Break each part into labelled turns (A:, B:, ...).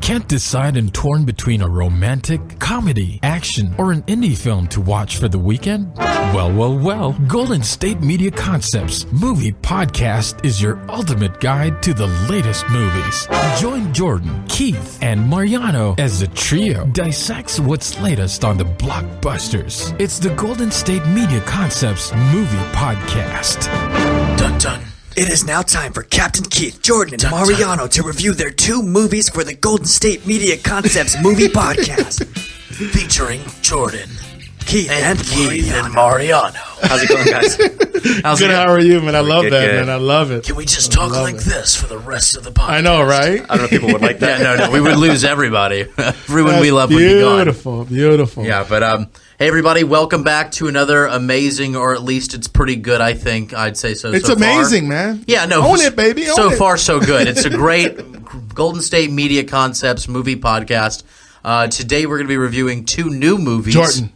A: Can't decide and torn between a romantic, comedy, action, or an indie film to watch for the weekend? Well. Golden State Media Concepts Movie Podcast is your ultimate guide to the latest movies. Join Jordan, Keith, and Mariano as the trio dissects what's latest on the blockbusters. It's the Golden State Media Concepts Movie Podcast.
B: Dun dun. It is now time for Captain Keith, Jordan, and Mariano to review their 2 movies for the Golden State Media Concepts Movie Podcast.
C: Featuring Jordan,
B: Keith and
C: Mariano.
B: How's it going, guys?
D: Good, how are you, man? I love that, man. I love it.
C: Can we just talk like this for the rest of the podcast?
D: I know, right?
B: I don't know if people would like that.
C: No, we would lose everybody. Everyone we love would be gone.
D: Beautiful.
C: Yeah, but hey, everybody, welcome back to another amazing, or at least it's pretty good, I think. I'd say so.
D: It's
C: so
D: amazing,
C: far.
D: Man.
C: Yeah, no.
D: Own it, baby. Own
C: so
D: it.
C: far, so good. It's a great Golden State Media Concepts movie podcast. Today, we're going to be reviewing 2 new movies.
D: Jordan.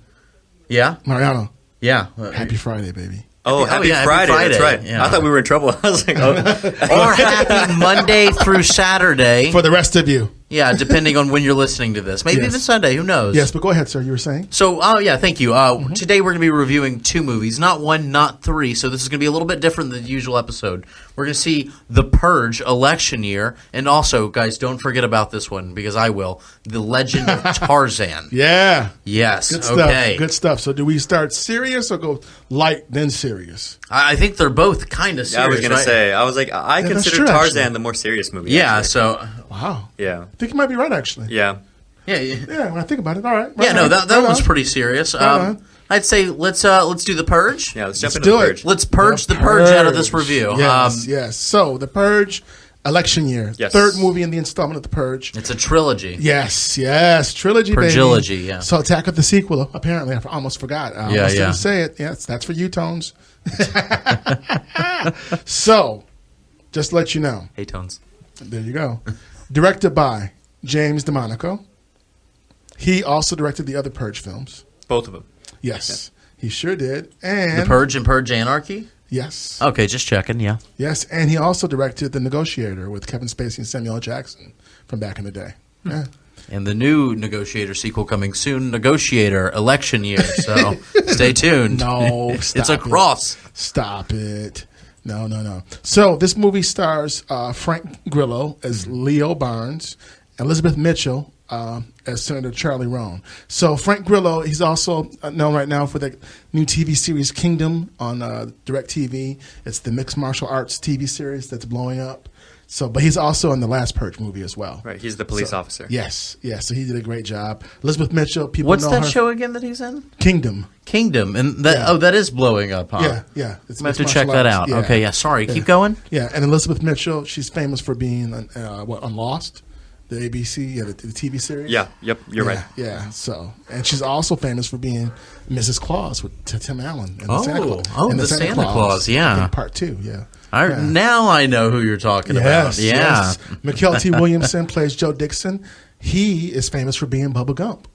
C: Yeah?
D: Mariano.
C: Yeah.
D: Happy Friday, baby.
B: Oh, happy Friday. That's right.
C: Yeah.
B: I thought we were in trouble. I was like, oh.
C: Or happy Monday through Saturday.
D: For the rest of you.
C: Yeah, depending on when you're listening to this. Maybe even Sunday. Who knows?
D: Yes, but go ahead, sir. You were saying?
C: So, thank you. Today we're going to be reviewing 2 movies. Not 1, not 3. So this is going to be a little bit different than the usual episode. We're going to see The Purge, election year. And also, guys, don't forget about this one, because I will. The Legend of Tarzan.
D: Yeah.
C: Yes.
D: Good stuff.
C: Okay.
D: Good stuff. So do we start serious or go light, then serious?
C: I think they're both kind of serious.
B: I was going to say. I was like, I consider Tarzan actually the more serious movie.
C: Yeah,
B: actually.
C: So...
D: Wow.
B: Yeah.
D: I think you might be right, actually.
B: Yeah.
D: Yeah, when I think about it. All right.
C: That one's pretty serious. I'd say let's do The Purge.
B: Yeah, let's jump into The Purge.
C: Let's purge The Purge out of this review.
D: Yes. So, The Purge, election year.
B: Yes.
D: 3rd movie in the installment of The Purge.
C: It's a trilogy.
D: Yes. Trilogy,
C: Purgilogy,
D: baby.
C: yeah.
D: So, Attack of the sequel, apparently. I almost forgot. I almost didn't say it. Yes, that's for you, Tones. So, just to let you know.
B: Hey, Tones.
D: There you go. Directed by James DeMonico. He also directed the other Purge films.
B: Both of them.
D: Yes, he sure did. And
C: The Purge and Purge Anarchy?
D: Yes.
C: Okay, just checking, yeah.
D: Yes, and he also directed The Negotiator with Kevin Spacey and Samuel L. Jackson from back in the day. Yeah.
C: And the new Negotiator sequel coming soon, Negotiator, election year. So stay tuned.
D: No,
C: it's a cross.
D: Stop it. No. So this movie stars Frank Grillo as Leo Barnes, Elizabeth Mitchell as Senator Charlie Roan. So Frank Grillo, he's also known right now for the new TV series Kingdom on DirecTV. It's the mixed martial arts TV series that's blowing up. So, but he's also in the last Purge movie as well.
B: Right, he's the police officer.
D: Yes. So he did a great job. Elizabeth Mitchell, people
C: What's
D: know
C: that
D: her.
C: show again that he's in?
D: Kingdom,
C: and that that is blowing up, huh?
D: Yeah. It's
C: I'm going to have to
D: mixed
C: check
D: martial
C: that
D: arts.
C: out. Okay, yeah, sorry. Keep going.
D: Yeah, and Elizabeth Mitchell, she's famous for being on Lost, the ABC, the TV series.
B: Yeah, yep, you're right.
D: Yeah, so, and she's also famous for being Mrs. Claus with Tim Allen. In the Santa Claus,
C: yeah.
D: In part 2, yeah.
C: Now I know who you're talking about. Yeah.
D: Yes. Mikel T. Williamson plays Joe Dixon. He is famous for being Bubba Gump.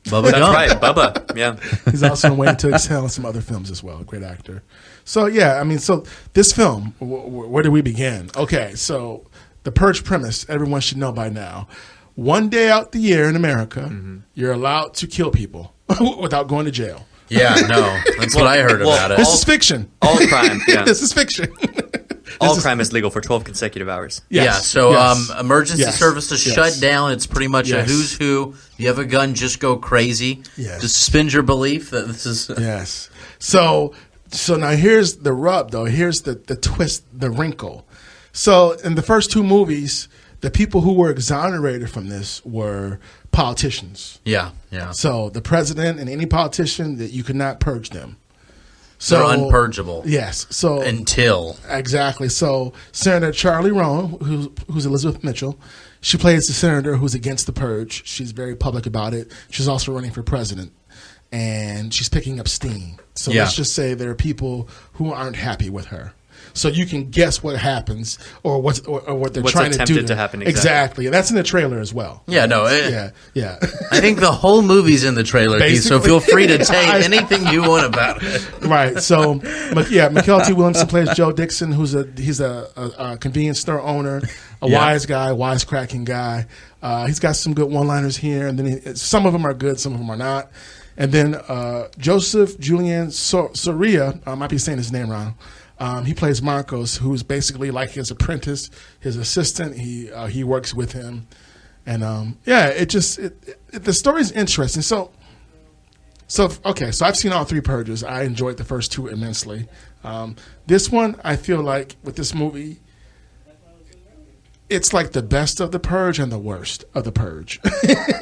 C: That's
B: right, Bubba. Yeah.
D: He's also in Waiting to Exhale and some other films as well. A great actor. So, so this film, where do we begin? Okay, so the Purge premise, everyone should know by now. One day out the year in America, you're allowed to kill people without going to jail.
C: Yeah, no. That's what I heard about it.
D: This is fiction.
B: All crime. Yeah.
D: This is fiction.
B: All crime is legal for 12 consecutive hours.
C: Yes. Yeah, so emergency services shut down. It's pretty much a who's who. If you have a gun, just go crazy.
D: Yes.
C: To suspend your belief that this is...
D: Yes. So now here's the rub, though. Here's the twist, the wrinkle. So in the first 2 movies, the people who were exonerated from this were politicians.
C: Yeah.
D: So the president and any politician, that you could not purge them.
C: So they're unpurgeable.
D: Yes. So
C: until
D: exactly. So Senator Charlie Roan, who's Elizabeth Mitchell, she plays the senator who's against the purge. She's very public about it. She's also running for president, and she's picking up steam. So let's just say there are people who aren't happy with her. so you can guess what happens or what they're trying to do.
E: What's attempted to happen.
D: Exactly. And that's in the trailer as well.
C: Yeah, no.
D: Yeah.
C: I think the whole movie's in the trailer, Keith, so
D: Basically.
C: feel free to say anything you want about it.
D: Right. So, Michael T. Williamson plays Joe Dixon, he's a convenience store owner, a wise guy, wisecracking guy. He's got some good one-liners here, and then some of them are good, some of them are not. And then Joseph Julian Soria, I might be saying his name wrong. He plays Marcos, who's basically like his apprentice, his assistant. He works with him, and the story's interesting. So I've seen all 3 Purges. I enjoyed the first 2 immensely. This one, I feel like with this movie, it's like the best of the Purge and the worst of the Purge.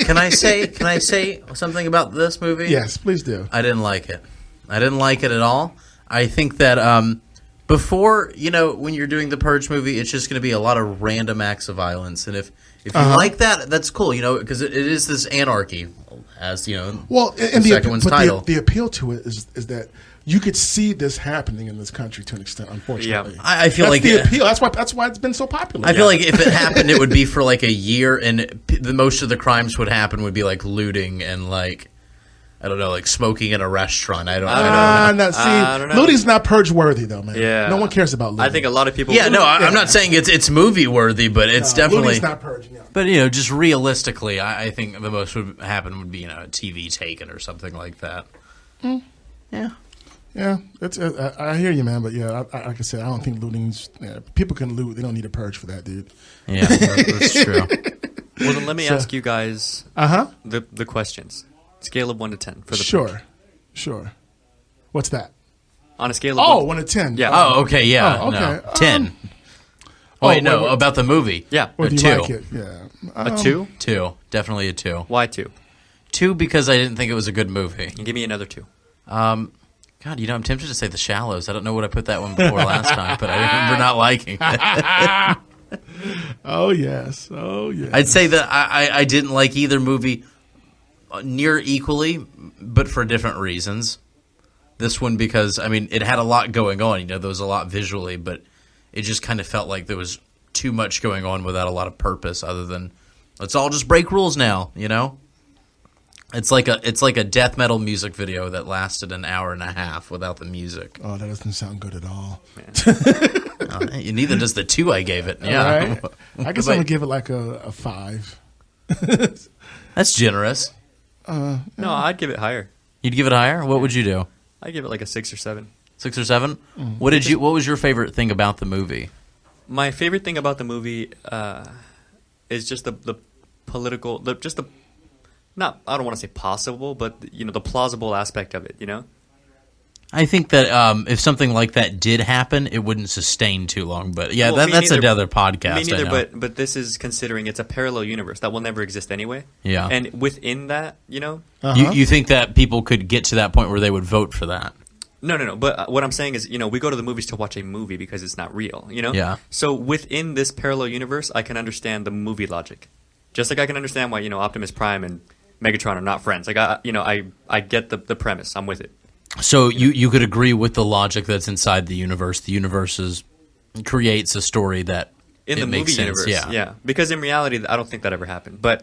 C: Can I say something about this movie?
D: Yes, please do.
C: I didn't like it. I didn't like it at all. I think that before, when you're doing the Purge movie, it's just going to be a lot of random acts of violence. And if you like that, that's cool, because it is this anarchy, as,
D: well, and
C: the second one's title.
D: The appeal to it is that you could see this happening in this country to an extent, unfortunately.
C: Yeah. I feel
D: that's
C: like
D: the appeal. That's why it's been so popular.
C: I feel like if it happened, it would be for like a year, and the most of the crimes would happen would be like looting and like, I don't know, like smoking in a restaurant. I don't know.
D: Looting's not Purge worthy though, man.
E: Yeah.
D: No one cares about looting.
E: I think a lot of people.
C: Yeah, no, I'm not saying it's movie worthy, but it's definitely
D: looting's not Purge. Yeah.
C: But just realistically, I think the most would happen would be a TV taken or something like that. Yeah.
D: Yeah, I hear you, man. But yeah, like I said, I don't think looting's. People can loot. They don't need a Purge for that, dude.
C: Yeah, that's true.
E: Well, then let me ask you guys the questions. Scale of 1 to 10 for the Purge.
D: Sure. What's that?
E: On a scale of
D: 1 to 10.
E: Yeah.
C: Oh, okay, yeah.
D: Oh, okay.
C: No. 10. Wait, about the movie.
E: Yeah.
D: Or do
C: 2.
D: you like it? Yeah.
E: A 2?
C: 2. Definitely a 2.
E: Why 2?
C: 2 because I didn't think it was a good movie.
E: And give me another 2.
C: God, I'm tempted to say The Shallows. I don't know what I put that one before last time, but I remember not liking it.
D: Oh, yes.
C: I'd say that I didn't like either movie near equally, but for different reasons. This one because, it had a lot going on. There was a lot visually, but it just kind of felt like there was too much going on without a lot of purpose other than, let's all just break rules now, It's like a death metal music video that lasted an hour and a half without the music.
D: Oh, that doesn't sound good at all.
C: Neither does the 2 I gave it. Yeah,
D: Right? I guess I'm gonna give it like a 5.
C: That's generous.
E: No, I'd give it higher.
C: You'd give it higher? What would you do?
E: I'd give it like a 6 or 7.
C: 6 or 7? What was your favorite thing about the movie?
E: My favorite thing about the movie is just the political, I don't want to say possible, but the plausible aspect of it.
C: I think that if something like that did happen, it wouldn't sustain too long. But yeah, that's another podcast.
E: Me neither.
C: I know.
E: But this is considering it's a parallel universe that will never exist anyway.
C: Yeah,
E: and within that,
C: you think that people could get to that point where they would vote for that?
E: No. But what I'm saying is, we go to the movies to watch a movie because it's not real.
C: Yeah.
E: So within this parallel universe, I can understand the movie logic, just like I can understand why Optimus Prime and Megatron are not friends. Like I get the premise. I'm with it.
C: So you could agree with the logic that's inside the universe. The universe creates a story that
E: in the movie universe. Yeah. Because in reality, I don't think that ever happened. But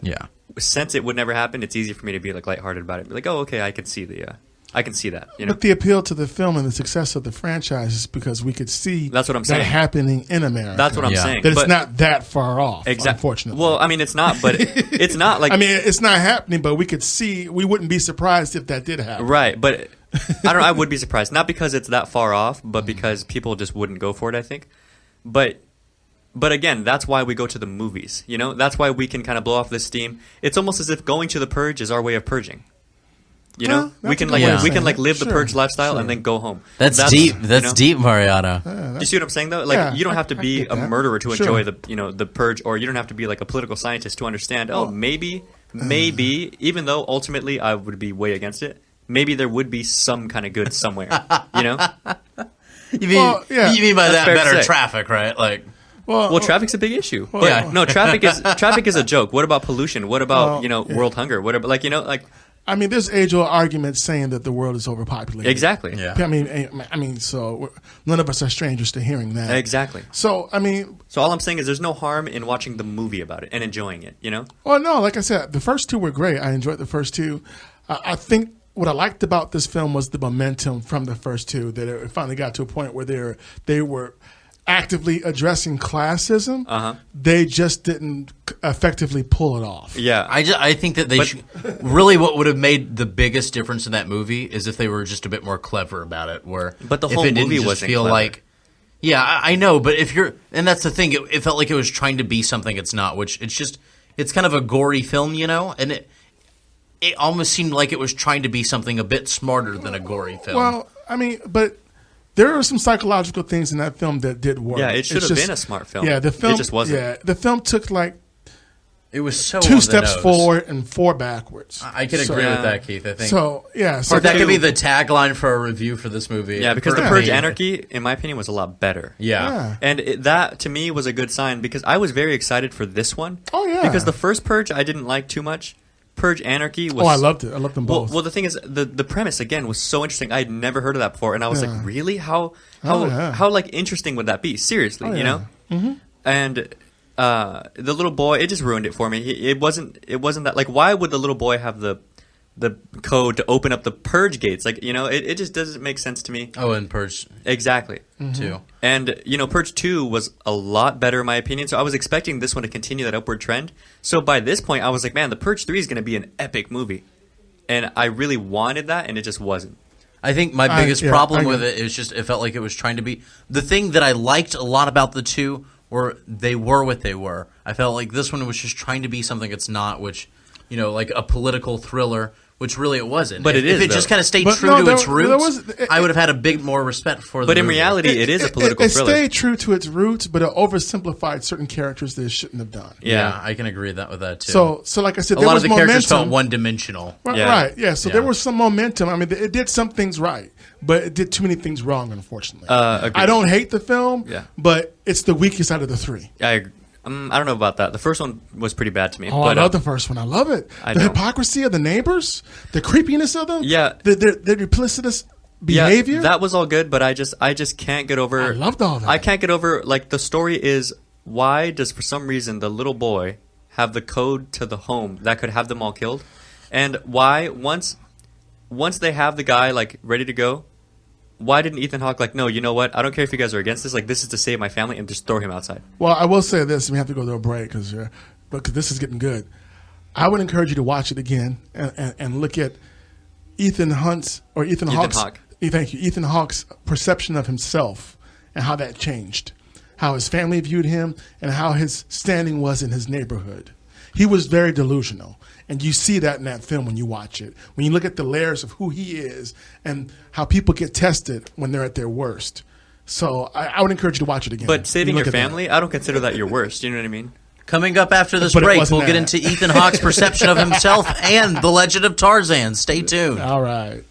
E: since it would never happen, it's easy for me to be like lighthearted about it. Be like, oh, okay, I can see that.
D: But the appeal to the film and the success of the franchise is because we could see
E: that's what I'm saying.
D: That happening in America.
E: That's what I'm saying.
D: That it's not that far off.
E: Exactly.
D: Unfortunately.
E: Well, it's not, but it's not like.
D: It's not happening, but we could see. We wouldn't be surprised if that did happen.
E: Right, but I would be surprised, not because it's that far off, but because people just wouldn't go for it. I think, but again, that's why we go to the movies. That's why we can kind of blow off this steam. It's almost as if going to the Purge is our way of purging. We can live the Purge lifestyle and then go home.
C: That's deep. That's deep, Mariano.
E: Do you see what I'm saying though? Like you don't have to be a murderer to enjoy the Purge, or you don't have to be like a political scientist to understand. Oh, maybe, even though ultimately I would be way against it, maybe there would be some kind of good somewhere. You
C: mean by that better traffic, right? Like.
E: Well, traffic's a big issue. No, traffic is a joke. What about pollution? What about world hunger? What about
D: I mean, there's age-old arguments saying that the world is overpopulated.
E: Exactly.
C: Yeah.
D: I mean, so none of us are strangers to hearing that.
E: Exactly.
D: So, I mean,
E: So all I'm saying is there's no harm in watching the movie about it and enjoying it, you know?
D: well, no, like I said, the first two were great. I enjoyed the first two. I think what I liked about this film was the momentum from the first two, that it finally got to a point where they were actively addressing classism. They just didn't effectively pull it off.
E: Yeah.
C: I think that they should, really what would have made the biggest difference in that movie is if they were just a bit more clever about it.
E: But the
C: if
E: whole
C: it didn't
E: movie
C: just
E: wasn't
C: feel
E: clever.
C: like, yeah, I know, but if you're, and that's the thing, it felt like it was trying to be something it's not, which it's kind of a gory film, you know, and it almost seemed like it was trying to be something a bit smarter than a gory film.
D: Well, I mean, but there are some psychological things in that film that did work.
E: Yeah, it should have been a smart film.
D: Yeah, the film
E: It just wasn't.
D: Yeah, the film took like
C: it was so
D: 2
C: on the
D: steps
C: nose.
D: forward and 4 backwards.
C: I could agree with that, Keith. I think
D: So yeah, so
C: or that
D: the-
C: could be the tagline for a review for this movie.
E: Yeah, because
C: For
E: the Purge
C: me.
E: Anarchy, in my opinion, was a lot better.
C: Yeah.
E: And that, to me, was a good sign because I was very excited for this one.
D: Oh, yeah.
E: Because the first Purge I didn't like too much. Purge Anarchy was...
D: Oh, I loved it. I loved them both.
E: Well, the thing is, the premise, again, was so interesting. I had never heard of that before. And I was like, really? How like, interesting would that be? Seriously, you know? Mm-hmm. And the little boy, it just ruined it for me. It wasn't that... Like, why would the little boy have the code to open up the Purge gates? Like, you know, it just doesn't make sense to me.
C: Oh, and Purge
E: Exactly.
C: 2.
E: And, you know, Purge 2 was a lot better in my opinion, so I was expecting this one to continue that upward trend. So by this point, I was like, man, the Purge 3 is going to be an epic movie. And I really wanted that, and it just wasn't.
C: I think my biggest problem with it is just it felt like it was trying to be... The thing that I liked a lot about the two were they were what they were. I felt like this one was just trying to be something it's not, which, you know, like a political thriller, which really it wasn't.
E: But
C: if
E: it is,
C: it just
E: though.
C: kind of stayed
D: But
C: true
D: no,
C: to its
D: there
C: roots,
D: was-
C: I would have had a big more respect for the
E: But in
C: movie.
E: reality, it is a political
D: it
E: thriller.
D: stayed true to its roots, but it oversimplified certain characters that it shouldn't have done.
C: Yeah, I can agree with that too.
D: So like I said,
C: a
D: there
C: lot
D: was
C: of the characters
D: momentum.
C: felt one-dimensional.
D: Right,
E: Yeah.
D: right, yeah. So there
C: Yeah.
D: was some momentum. I mean, it did some things right, but it did too many things wrong, unfortunately.
E: Agreed.
D: I don't hate the film,
E: Yeah.
D: but it's the weakest out of the 3.
E: I don't know about that. The first one was pretty bad to me.
D: Oh,
E: but,
D: I love the first one. I love it.
E: I
D: The
E: know.
D: hypocrisy of the neighbors, the creepiness of them,
E: Yeah.
D: the duplicitous behavior.
E: Yeah, that was all good, but I just can't get over...
D: I loved all that.
E: I can't get over, like, the story is, why does, for some reason, the little boy have the code to the home that could have them all killed? And why, once they have the guy, like, ready to go, why didn't Ethan Hawke, like, no, you know what? I don't care if you guys are against this. Like, this is to save my family, and just throw him outside.
D: Well, I will say this, and we have to go to a break because this is getting good. I would encourage you to watch it again and look at Ethan Hawke's
E: Hawke.
D: Thank you, Ethan Hawke's perception of himself and how that changed, how his family viewed him, and how his standing was in his neighborhood. He was very delusional, and you see that in that film when you watch it. When you look at the layers of who he is and how people get tested when they're at their worst. So I would encourage you to watch it again.
E: But saving
D: look
E: your
D: at that.
E: family, I don't consider that your worst. You know what I mean?
C: Coming up after this
D: But it
C: break,
D: wasn't
C: we'll get
D: that.
C: into Ethan Hawke's perception of himself and The Legend of Tarzan. Stay tuned.
D: All right.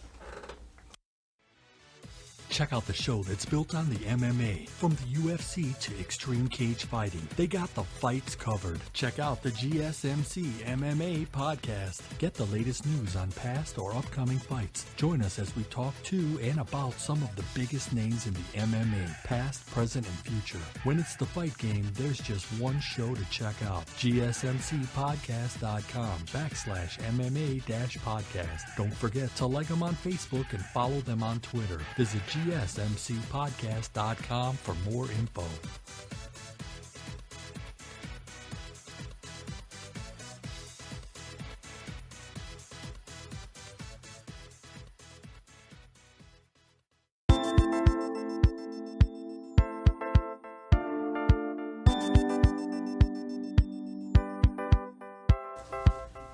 F: Check out the show that's built on the MMA. From the UFC to extreme cage fighting, they got the fights covered. Check out the GSMC MMA podcast. Get the latest news on past or upcoming fights. Join us as we talk to and about some of the biggest names in the MMA, past, present, and future. When it's the fight game, there's just one show to check out. GSMCpodcast.com/MMA-podcast. Don't forget to like them on Facebook and follow them on Twitter. Visit GSMCpodcast.com for more info.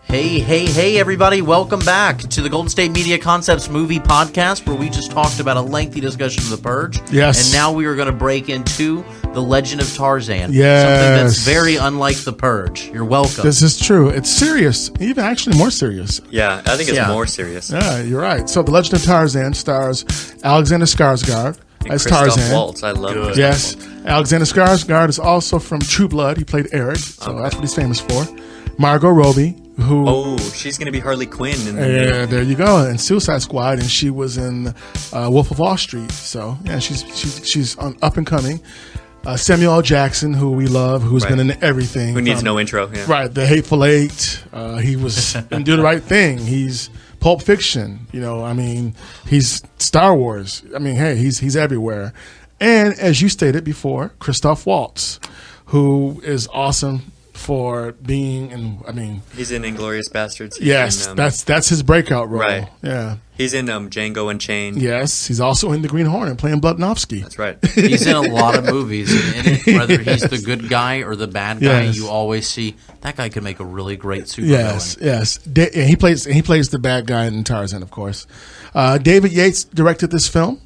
C: Hey, everybody. Welcome back to the Golden State Media Concepts movie podcast, where we just talked about a lengthy discussion of The Purge.
D: Yes.
C: And now we are going to break into The Legend of Tarzan.
D: Yes.
C: Something that's very unlike The Purge. You're welcome.
D: This is true. It's serious, even actually more serious.
E: Yeah, I think it's
C: Yeah.
E: more serious.
D: Yeah, you're right. So, The Legend of Tarzan stars Alexander Skarsgard
E: And
D: as
E: Christoph
D: Tarzan.
E: Waltz, I love Christoph
D: Yes.
E: Waltz.
D: Alexander Skarsgård is also from True Blood. He played Eric, so that's what he's famous for. Margot Robbie who.
E: Oh, she's going to be Harley Quinn.
D: Yeah, there you go. In Suicide Squad, and she was in Wolf of Wall Street. So yeah, she's up and coming. Samuel L. Jackson, who we love, who's been in everything.
E: Who needs no intro. Yeah.
D: Right, The Hateful Eight. He was in Do the Right Thing. He's Pulp Fiction. He's Star Wars. Hey, he's everywhere. And as you stated before, Christoph Waltz, who is awesome for being in.
E: He's in Inglourious Bastards.
D: Yes, that's his breakout role.
E: Right.
D: Yeah.
E: He's in Django Unchained.
D: Yes, he's also in The Green Hornet playing Bludnovsky.
E: That's right.
C: He's in a lot of movies. And whether he's the good guy or the bad guy, you always see that guy could make a really great supervillain.
D: Yes. He plays the bad guy in Tarzan, of course. David Yates directed this film.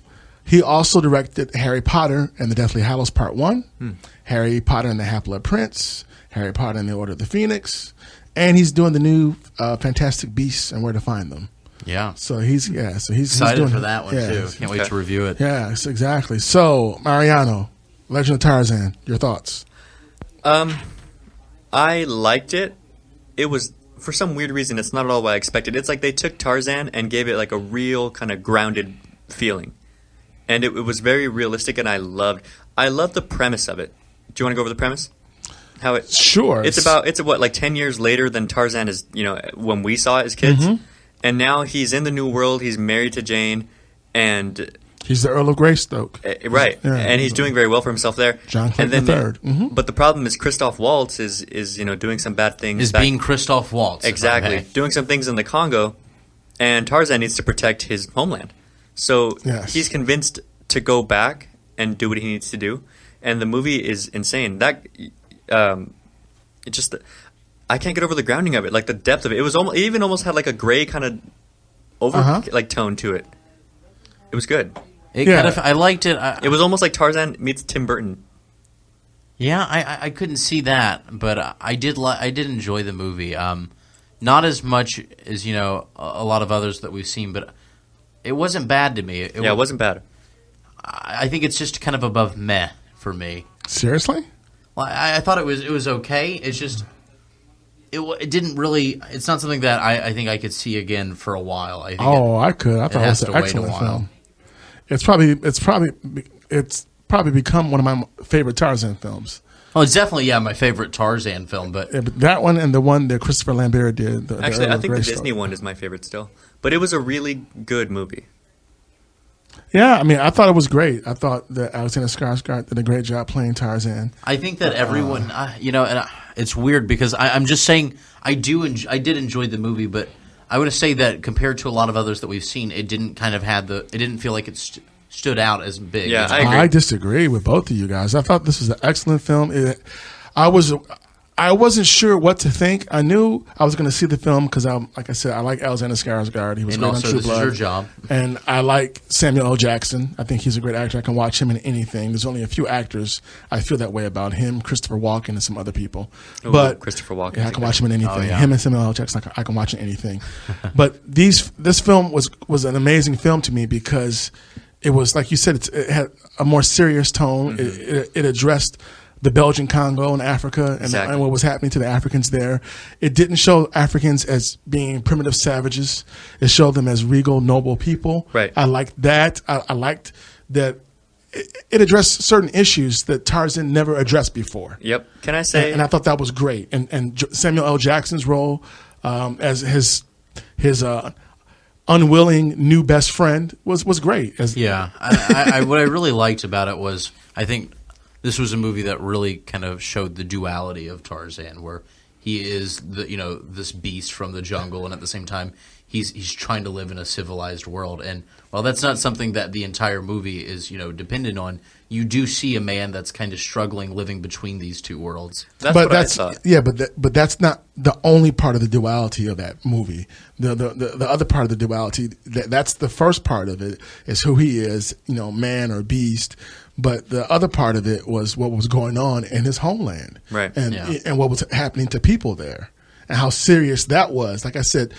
D: He also directed Harry Potter and the Deathly Hallows Part 1, Harry Potter and the Half-Blood Prince, Harry Potter and the Order of the Phoenix, and he's doing the new Fantastic Beasts and Where to Find Them.
C: Yeah.
D: So he's
C: excited for that one too. Can't wait to review it.
D: Yes, exactly. So, Mariano, Legend of Tarzan, your thoughts?
E: I liked it. It was, for some weird reason, it's not at all what I expected. It's like they took Tarzan and gave it like a real kind of grounded feeling. And it was very realistic, and I loved the premise of it. Do you want to go over the premise? How it?
D: Sure.
E: It's like 10 years later than Tarzan is, when we saw it as kids. Mm-hmm. And now he's in the new world. He's married to Jane, and
D: he's the Earl of Greystoke.
E: Right. Yeah. And he's doing very well for himself there.
D: John Clayton III. Mm-hmm.
E: But the problem is Christoph Waltz is doing some bad things.
C: Being Christoph Waltz.
E: Exactly. Doing some things in the Congo, and Tarzan needs to protect his homeland. So he's convinced to go back and do what he needs to do. And the movie is insane. I can't get over the grounding of it, like the depth of it. It was almost, it even almost had like a gray kind of like tone to it. It was good.
C: I liked it.
E: It was almost like Tarzan meets Tim Burton.
C: Yeah, I couldn't see that, but I did enjoy the movie. Not as much as a lot of others that we've seen, but it wasn't bad to me.
E: It wasn't bad.
C: I think it's just kind of above meh for me.
D: Seriously?
C: Well, I thought it was okay. It's just. It didn't really. It's not something that I think I could see again for a while. I think
D: I could. I thought it was an excellent film. It's probably become one of my favorite Tarzan films.
C: Oh, it's definitely my favorite Tarzan film. But
D: that one and the one that Christopher Lambert did.
E: Actually, I think the Disney one is my favorite still. But it was a really good movie.
D: Yeah, I thought it was great. I thought that Alexander Skarsgard did a great job playing Tarzan.
C: I think that everyone, and it's weird because I'm just saying I did enjoy the movie, but I would say that compared to a lot of others that we've seen, it didn't kind of it didn't feel like it stood out as big.
E: Yeah,
D: I disagree with both of you guys. I thought this was an excellent film. I wasn't sure what to think. I knew I was going to see the film because, like I said, I like Alexander Skarsgård. He was great on True Blood.
C: This is your job.
D: And I like Samuel L. Jackson. I think he's a great actor. I can watch him in anything. There's only a few actors I feel that way about him, Christopher Walken and some other people.
E: Ooh,
D: but
E: Christopher Walken.
D: Yeah, I can watch him in anything.
C: Oh, yeah.
D: Him and Samuel L. Jackson, I can watch in anything. But this film was an amazing film to me because it was, like you said, it had a more serious tone. Mm-hmm. It addressed the Belgian Congo and Africa and what was happening to the Africans there. It didn't show Africans as being primitive savages. It showed them as regal, noble people.
E: Right.
D: I liked that. I liked that it addressed certain issues that Tarzan never addressed before.
E: Yep. Can I say?
D: And I thought that was great. And Samuel L. Jackson's role as his unwilling new best friend was great.
C: What I really liked about it was I think this was a movie that really kind of showed the duality of Tarzan, where he is this beast from the jungle, and at the same time he's trying to live in a civilized world. And while that's not something that the entire movie is dependent on, you do see a man that's kind of struggling living between these two worlds.
E: That's what I thought.
D: Yeah, but that's not the only part of the duality of that movie. The other part of the duality, that's the first part of it, is who he is, man or beast. But the other part of it was what was going on in his homeland,
E: right?
D: And what was happening to people there, and how serious that was. Like I said,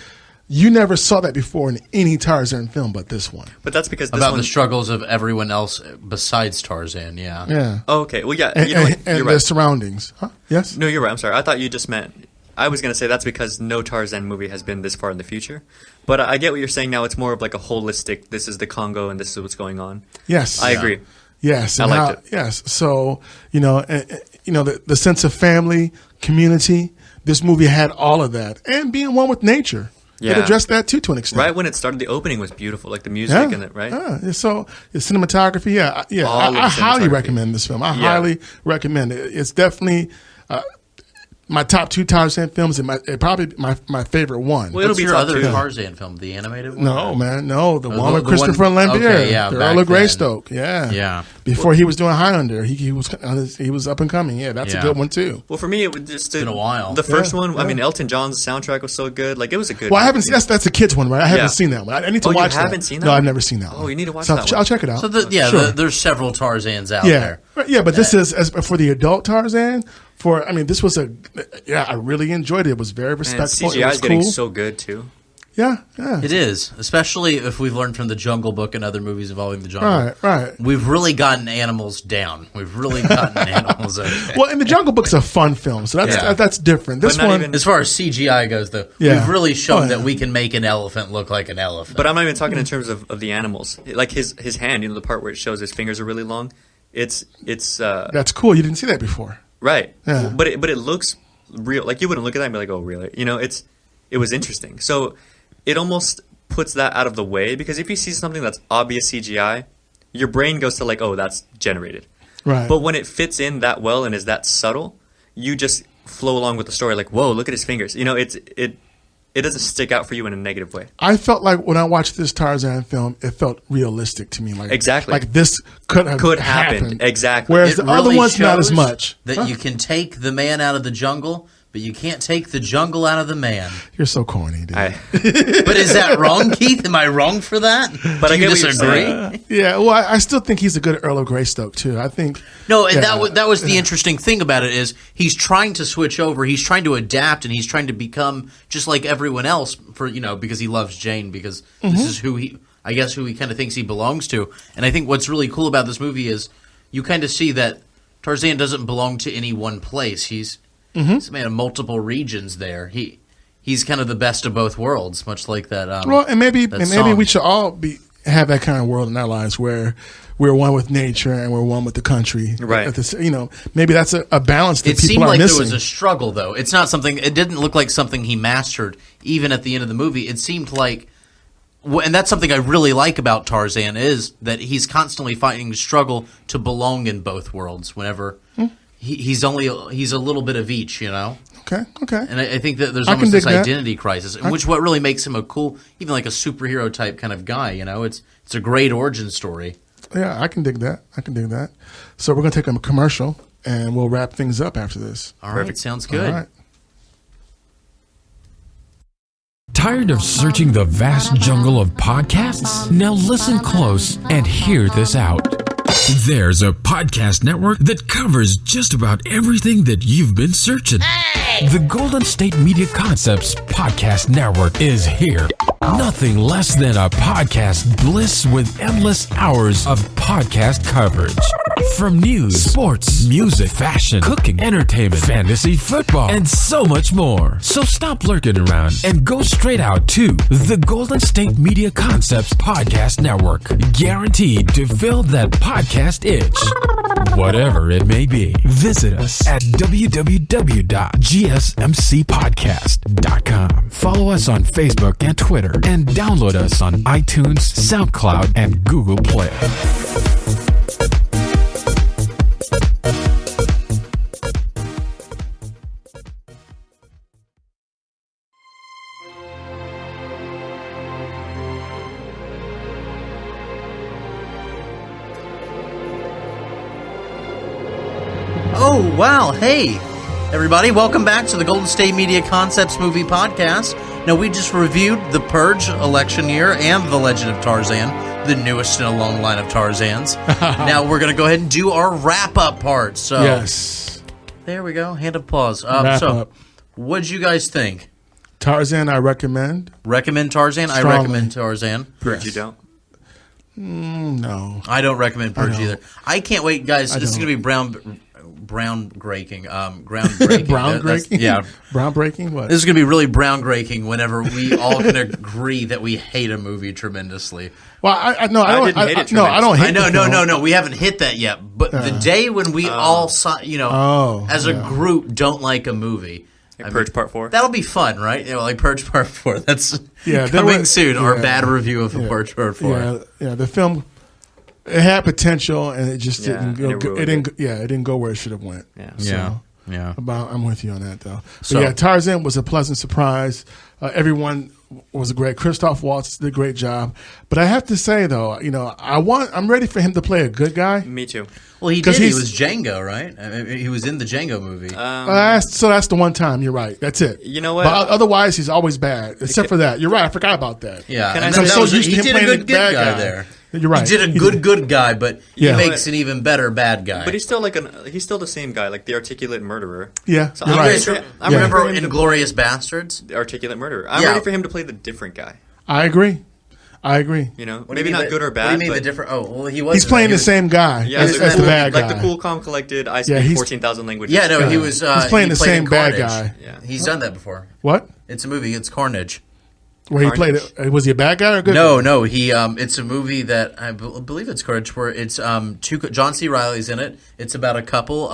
D: you never saw that before in any Tarzan film, but this one.
E: But that's because
C: the struggles of everyone else besides Tarzan. Yeah.
D: Yeah.
E: Oh, okay. Well, yeah.
D: And
E: you're right.
D: the surroundings. Huh? Yes.
E: No, you're right. I'm sorry. I thought you just meant I was going to say that's because no Tarzan movie has been this far in the future. But I get what you're saying now. It's more of like a holistic, this is the Congo and this is what's going on.
D: Yes.
E: I agree.
D: Yes.
E: I liked it.
D: Yes. So, the sense of family, community, this movie had all of that. And being one with nature.
E: Yeah.
D: It addressed that too, to an extent.
E: Right when it started, the opening was beautiful, like the music and it, right?
D: Yeah. So the cinematography, I highly recommend this film. I highly recommend it. It's definitely my top 2 Tarzan films and probably my favorite one.
C: Well, what's your other Tarzan film? The animated one?
D: No, man, no. The one with Christopher Lambert, the Earl of Greystoke. Yeah. Before he was doing Highlander, he was up and coming. Yeah, that's a good one too.
E: Well, for me, it was just
C: it's been a while.
E: The first one, I mean, Elton John's soundtrack was so good. Like, it was a good.
D: Well, I haven't seen that's a kid's one, right? I haven't seen that one. I need to watch that.
E: You haven't seen that?
D: No, I've never seen that one.
E: Oh, you need to watch that one.
D: I'll check it out.
C: So there's several Tarzans out there.
D: Yeah, but this is for the adult Tarzan. This was I really enjoyed it. It was very respectful.
E: CGI is getting so good too.
D: Yeah.
C: It is, especially if we've learned from the Jungle Book and other movies involving the jungle.
D: Right.
C: We've really gotten animals down. We've really gotten animals okay.
D: Well, and the Jungle Book's a fun film, so that's different. This one,
C: as far as CGI goes, though, we've really shown that we can make an elephant look like an elephant.
E: But I'm not even talking in terms of the animals. Like his hand, the part where it shows his fingers are really long. It's
D: that's cool. You didn't see that before.
E: Right.
D: Yeah.
E: But it looks real. Like, you wouldn't look at that and be like, oh, really? It was interesting. So it almost puts that out of the way, because if you see something that's obvious CGI, your brain goes to like, oh, that's generated.
D: Right.
E: But when it fits in that well and is that subtle, you just flow along with the story like, whoa, look at his fingers. It doesn't stick out for you in a negative way.
D: I felt like when I watched this Tarzan film, it felt realistic to me. Like
E: exactly,
D: like this could happen.
E: Exactly.
D: Whereas the other ones, not as much.
C: That you can take the man out of the jungle, but you can't take the jungle out of the man.
D: You're so corny, dude.
C: But is that wrong, Keith? Am I wrong for that?
E: But
C: Do
E: I
C: you
E: get
C: disagree?
D: Yeah, well, I still think he's a good Earl of Greystoke too. I think
C: that was the interesting thing about it is he's trying to switch over, he's trying to adapt, and he's trying to become just like everyone else because he loves Jane, because this is who he kind of thinks he belongs to. And I think what's really cool about this movie is you kind of see that Tarzan doesn't belong to any one place. He's a man of multiple regions there. He's kind of the best of both worlds, much like that.
D: Maybe we should all have that kind of world in our lives where we're one with nature and we're one with the country.
E: Right.
D: Maybe that's a balance that people are missing. It
C: seemed like there was a struggle, though. It's not something. It didn't look like something he mastered. Even at the end of the movie, it seemed like. And that's something I really like about Tarzan is that he's constantly fighting to struggle to belong in both worlds. Whenever. He's a little bit of each,
D: Okay.
C: And I think that there's almost this identity crisis, which what really makes him a cool, even like a superhero type kind of guy. It's a great origin story.
D: Yeah, I can dig that. So we're gonna take a commercial and we'll wrap things up after this.
C: All right, sounds good.
D: All right.
A: Tired of searching the vast jungle of podcasts? Now listen close and hear this out. There's a podcast network that covers just about everything that you've been searching. Hey! The Golden State Media Concepts Podcast Network is here. Nothing less than a podcast bliss with endless hours of podcast coverage. From news, sports, music, fashion, cooking, entertainment, fantasy, football, and so much more. So stop lurking around and go straight out to the Golden State Media Concepts Podcast Network. Guaranteed to fill that podcast itch. Whatever it may be. Visit us at www.gsmcpodcast.com. Follow us on Facebook and Twitter, and download us on iTunes, SoundCloud, and Google Play.
C: Oh, wow. Hey, everybody. Welcome back to the Golden State Media Concepts Movie Podcast. Now, we just reviewed The Purge election year and The Legend of Tarzan, the newest in a long line of Tarzans. Now, we're going to go ahead and do our wrap-up part. So,
D: yes.
C: There we go. Hand of applause.
D: Wrap up.
C: What'd you guys think?
D: Tarzan, I recommend.
C: Recommend Tarzan?
D: Strongly.
C: I recommend Tarzan.
E: Purge, you don't?
D: No.
C: I don't recommend Purge either. I can't wait, guys. This is going to be groundbreaking.
D: Groundbreaking? Groundbreaking? What?
C: This is going to be really groundbreaking whenever we all can agree that we hate a movie tremendously.
D: Well, I don't hate
C: No. We haven't hit that yet. But the day when we all, as a group, don't like a movie.
E: Purge Part 4.
C: That'll be fun, right? Like Purge Part 4. That's coming soon. Our bad review of Purge Part 4.
D: Yeah. The film, it had potential, and it just didn't go. It didn't go where it should have went.
E: Yeah.
D: So,
C: Yeah.
D: I'm with you on that, though. But Tarzan was a pleasant surprise. Everyone was great. Christoph Waltz did a great job. But I have to say, though, I'm ready for him to play a good guy.
E: Me too.
C: Well, he did. He was Django, right? I mean, he was in the Django movie.
D: So that's the one time. You're right. That's it.
E: You know what?
D: But otherwise, he's always bad, except for that. You're right. I forgot about that.
C: Yeah.
E: Can I
C: he
D: to him
C: did
D: playing
C: a
D: the
C: good
D: bad
C: guy there.
D: You're right.
C: He did a good guy, but he
D: Yeah.
C: makes an even better bad guy.
E: But he's still he's still the same guy, like the articulate murderer.
D: Yeah.
E: So
D: You're
E: I'm
D: right.
E: ready
C: I remember Inglourious Bastards.
E: The articulate murderer. I'm ready for him to play the different guy.
D: I agree. You
E: know,
C: What do
E: maybe
C: you mean
E: not good or bad.
C: What do you mean
E: but
C: the different? Oh, well, he was.
D: He's playing the same guy as the bad guy.
E: like the cool, calm, collected. I speak 14,000 languages.
C: Yeah, no, he was.
D: He's playing the same bad guy.
E: Yeah.
C: He's done that before.
D: What?
C: It's a movie. It's Carnage.
D: Where he played it. Was he a bad guy or a good guy?
C: No. He. It's a movie that I believe it's Carnage, where it's John C. Reilly's in it. It's about a couple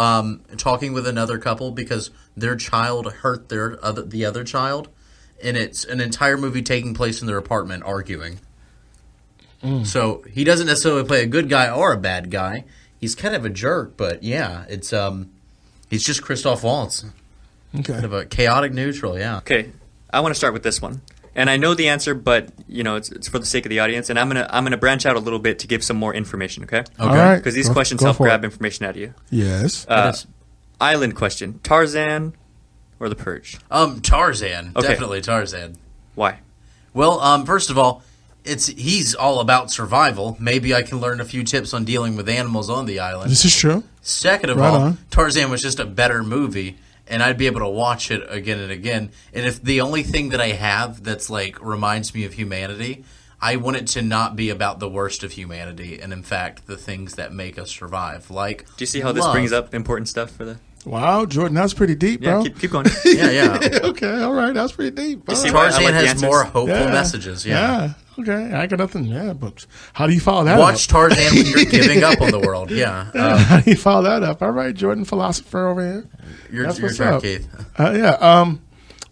C: talking with another couple because their child hurt the other child, and it's an entire movie taking place in their apartment arguing. So he doesn't necessarily play a good guy or a bad guy. He's kind of a jerk, but it's he's just Christoph Waltz.
D: Okay.
C: Kind of a chaotic neutral, yeah.
E: Okay, I want to start with this one, and I know the answer, but it's for the sake of the audience, and I'm gonna branch out a little bit to give some more information. Okay.
D: All right.
E: Because these questions help grab information out of you.
D: Yes.
E: Island question: Tarzan or The Purge?
C: Tarzan,
E: Okay.
C: definitely Tarzan.
E: Why?
C: Well, first of all, he's all about survival. Maybe I can learn a few tips on dealing with animals on the island.
D: This is true.
C: Second of all, Tarzan was just a better movie, and I'd be able to watch it again and again. And if the only thing that I have that's like reminds me of humanity, I want it to not be about the worst of humanity, and in fact, the things that make us survive. Like,
E: Do you see how this brings up important stuff for the?
D: Wow, Jordan, that's pretty deep,
E: Yeah,
D: bro.
E: keep going.
C: yeah.
D: Okay, all right, that's pretty deep.
E: see
D: All right.
C: Tarzan
E: I like the
C: has
E: answers.
C: more hopeful messages. Yeah.
D: Okay, I got nothing. Yeah, but how do you follow that
C: Watch
D: up?
C: Tarzan when you're giving up on the world. Yeah.
D: How do you follow that up? All right, Jordan, philosopher over here.
C: Your
D: what's
C: turn,
D: up.
C: Keith.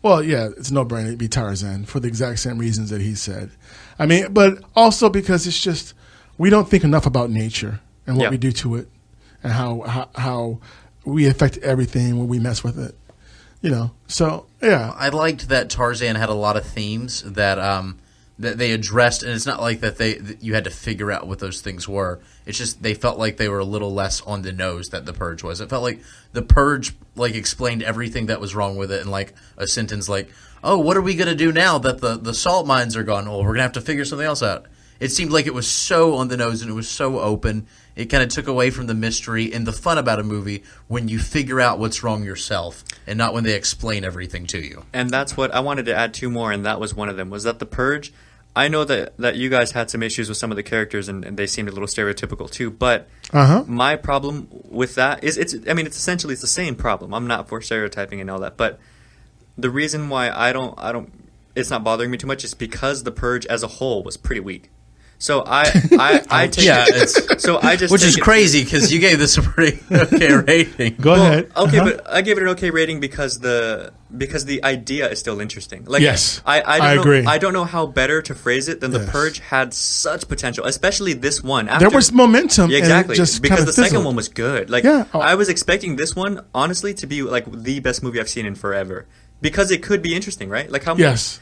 D: Well, yeah, it's no brainer. It'd be Tarzan for the exact same reasons that he said. I mean, but also because it's just we don't think enough about nature and what we do to it, and how we affect everything when we mess with it. So yeah.
C: I liked that Tarzan had a lot of themes that they addressed, and it's not like that you had to figure out what those things were. It's just they felt like they were a little less on the nose that The Purge was. It felt like The Purge explained everything that was wrong with it in a sentence like, "Oh, what are we going to do now that the salt mines are gone? Well, we're going to have to figure something else out." It seemed like it was so on the nose and it was so open. It kind of took away from the mystery and the fun about a movie when you figure out what's wrong yourself and not when they explain everything to you.
E: And that's what I wanted to add two more, and that was one of them. Was that The Purge? I know that you guys had some issues with some of the characters, and they seemed a little stereotypical too. But my problem with that is it's essentially the same problem. I'm not for stereotyping and all that, but the reason why I don't it's not bothering me too much is because The Purge as a whole was pretty weak. So I take it. So I just
C: which is crazy because you gave this a pretty okay rating.
D: Go ahead.
E: Okay, but I gave it an okay rating because the idea is still interesting. Like,
D: yes,
E: I
D: agree.
E: I don't know how better to phrase it than The Purge had such potential, especially this one.
D: There was momentum.
E: Yeah, exactly,
D: and it just
E: because the
D: fizzled.
E: second one was good. Like, I was expecting this one honestly to be like the best movie I've seen in forever because it could be interesting, right? Like how
D: yes.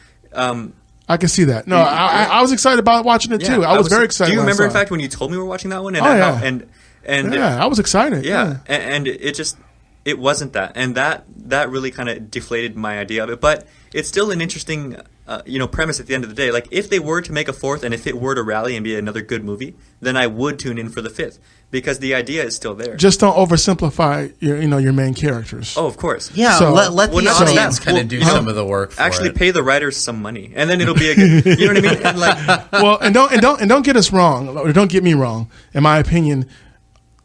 D: I can see that. No, I was excited about watching it too. I was very excited.
E: Do you
D: when
E: remember,
D: I
E: in
D: saw
E: fact, when you told me we were watching that one?
D: And
E: and
D: I was excited.
E: Yeah, and it wasn't that, and that really kind of deflated my idea of it. But it's still an interesting, premise at the end of the day. Like, if they were to make a fourth, and if it were to rally and be another good movie, then I would tune in for the fifth because the idea is still there.
D: Just don't oversimplify your main characters.
E: Oh, of course.
C: Yeah,
D: So-
C: let the audience kind of do some of the work for
E: Actually,
C: it.
E: pay the writers some money, and then it'll be a good. You know what I mean? And like,
D: Well, and don't get us wrong, or don't get me wrong. In my opinion,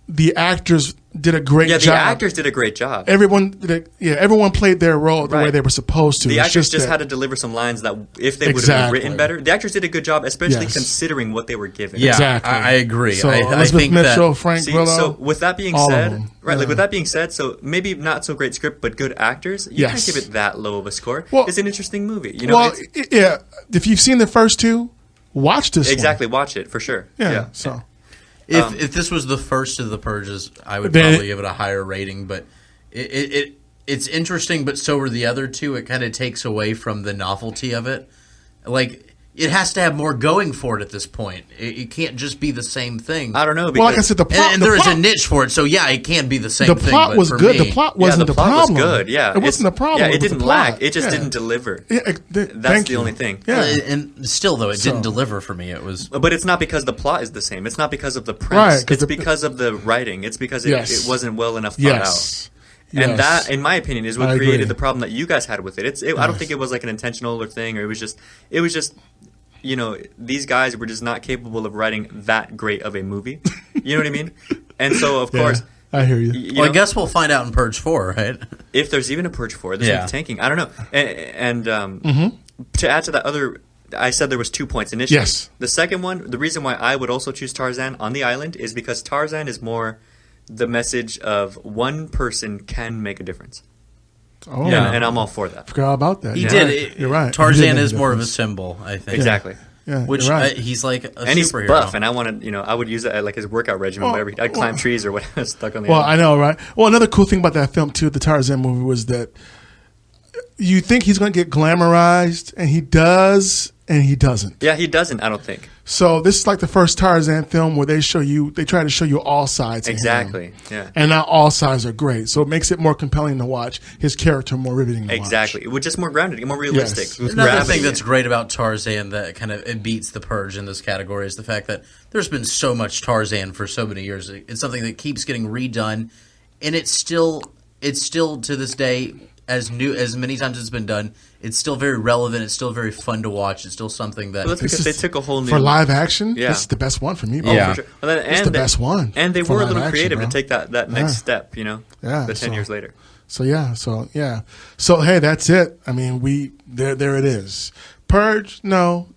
D: the actors did a great job.
E: Yeah, the actors did a great job.
D: Everyone played their role the way they were supposed to.
E: The
D: It's
E: actors just
D: that-
E: had to deliver some lines that, if they would have been written better, the actors did a good job, especially
D: Yes.
E: considering what they were given.
C: Yeah,
D: Exactly.
C: I agree.
D: So
C: I
D: Elizabeth
C: think
D: Mitchell,
C: that
D: Frank
E: See,
D: Grillo.
E: so with that being
D: all of
E: said,
D: them.
E: right? Like
D: Yeah.
E: with that being said, so maybe not so great script, but good actors. You
D: Yes.
E: can't give it that low of a score.
D: Well-
E: It's an interesting movie. You know,
D: well,
E: it's,
D: yeah. If you've seen the first two, watch this
E: exactly.
D: one.
E: Watch it for sure.
D: Yeah. So
C: if this was the first of the Purges, I would
D: Then-
C: probably give it a higher rating. But it's interesting, but so are the other two. It kind of takes away from the novelty of it. Like, it has to have more going for it at this point. It can't just be the same thing.
E: I don't know. Because,
D: well, like I said, the plot.
C: And
D: the
C: there is
D: plot,
C: a niche for it, so yeah, it can be the same
D: the
C: thing.
D: plot
C: but
D: was
C: for
D: good.
C: me-
D: The plot wasn't
E: the
D: the
E: plot
D: problem.
E: was good. Yeah,
D: it wasn't the problem.
E: Yeah,
D: with
E: it didn't
D: the plot.
E: lack. It just
D: Yeah.
E: didn't deliver.
D: Yeah,
E: That's
D: thank
E: the
D: you.
E: only thing.
D: Yeah.
C: And still, though, it
D: So-
C: didn't deliver for me. It was
E: But it's not because the plot is the same. It's not because of the
D: Right,
E: premise.
D: 'cause
E: It's
D: the-
E: because of the writing. It's because
D: Yes.
E: it wasn't well enough thought
D: Yes.
E: out. And
D: Yes.
E: that, in my opinion, is what
D: I
E: created
D: agree.
E: the problem that you guys had with it. I don't think it was like an intentional or thing, or it was just, you know, these guys were just not capable of writing that great of a movie. You know what I mean? And so, of
D: Yeah,
E: course,
D: I hear you.
E: you
C: well, I
E: know,
C: guess we'll find out in Purge 4, right?
E: if there's even a Purge 4, this
C: Yeah.
E: one's tanking. I don't know. And
D: Mm-hmm.
E: to add to that other, I said there was 2 points initially.
D: Yes.
E: The second one, the reason why I would also choose Tarzan on the island is because Tarzan is more the message of one person can make a difference.
D: Oh,
C: Yeah.
E: And I'm all for that.
D: forgot about that.
C: He
D: You're
C: did.
D: right. You're right. He
C: Tarzan
D: did make
C: is
D: a
C: more of a
D: difference.
C: symbol, I think.
E: Exactly.
D: Yeah,
C: Which
D: you're right.
C: he's like a
E: And he's
C: superhero.
E: buff, and I want to, you know, I would use that as like his workout regimen,
D: Well,
E: whatever. I'd climb trees or whatever, stuck on the
D: Well,
E: island.
D: I know, right? Well, another cool thing about that film too, the Tarzan movie, was that you think he's going to get glamorized, and he does, and he doesn't.
E: Yeah, he doesn't, I don't think.
D: So this is like the first Tarzan film where they try to show you all sides. Of
E: Exactly.
D: him.
E: Yeah.
D: And not all sides are great, so it makes it more compelling to watch. His character more riveting to
E: Exactly. It was just more grounded, more realistic.
D: Yes.
E: With
C: Another
E: gravity.
C: thing that's great about Tarzan that kind of it beats the Purge in this category is the fact that there's been so much Tarzan for so many years. It's something that keeps getting redone, and it's still to this day as many times as it's been done. It's still very relevant. It's still very fun to watch. It's still something that
E: Well, that's because they took a whole new
D: For live action,
E: Yeah.
D: this is the best one for me.
E: Oh,
C: Yeah.
E: for sure. Well, then,
D: It's the best one
E: And they
D: for
E: were a
D: live
E: little
D: action,
E: creative
D: bro.
E: to take that next
D: Yeah.
E: step, you know?
D: Yeah,
E: The 10
D: so-
E: years later.
D: So hey, that's it. I mean, there it is. Purge, no.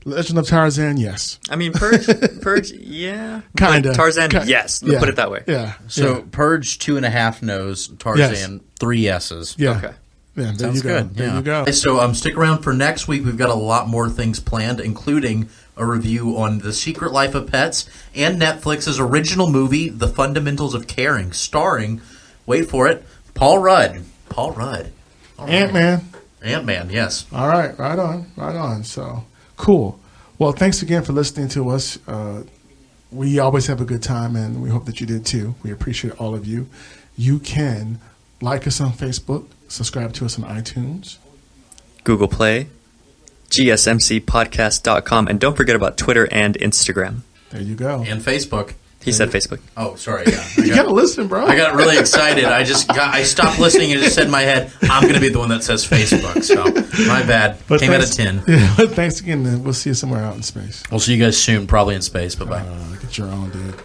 D: Legend of Tarzan, yes.
E: I mean, Purge, yeah.
D: Kinda.
E: But Tarzan,
D: Ki-
E: yes.
D: yeah.
E: Let's put it that way.
D: Yeah.
C: So
D: yeah.
C: Purge 2.5 no's, Tarzan 3 yeses.
D: Yeah.
E: Okay.
D: Yeah, there
C: Sounds
D: you go.
C: good.
D: There
C: yeah.
D: you go.
C: So stick around for next week. We've got a lot more things planned, including a review on The Secret Life of Pets and Netflix's original movie, The Fundamentals of Caring, starring, wait for it, Paul Rudd. Paul Rudd. All right.
D: Ant-Man.
C: Ant-Man, yes.
D: All right, right on. So, cool. Well, thanks again for listening to us. We always have a good time, and we hope that you did too. We appreciate all of you. You can like us on Facebook, subscribe to us on iTunes.
E: Google Play, GSMCpodcast.com, and don't forget about Twitter and Instagram.
D: There you go.
C: And Facebook.
E: He said Facebook.
C: Oh, sorry, yeah.
D: You gotta listen, bro.
C: I got really excited. I stopped listening and just said in my head, I'm going to be the one that says Facebook. So, my bad.
D: But
C: Came out of
D: thanks-
C: 10.
D: Yeah, but thanks again. We'll see you somewhere out in space.
C: We'll see you guys soon, probably in space. Bye-bye.
D: Get your own, dude.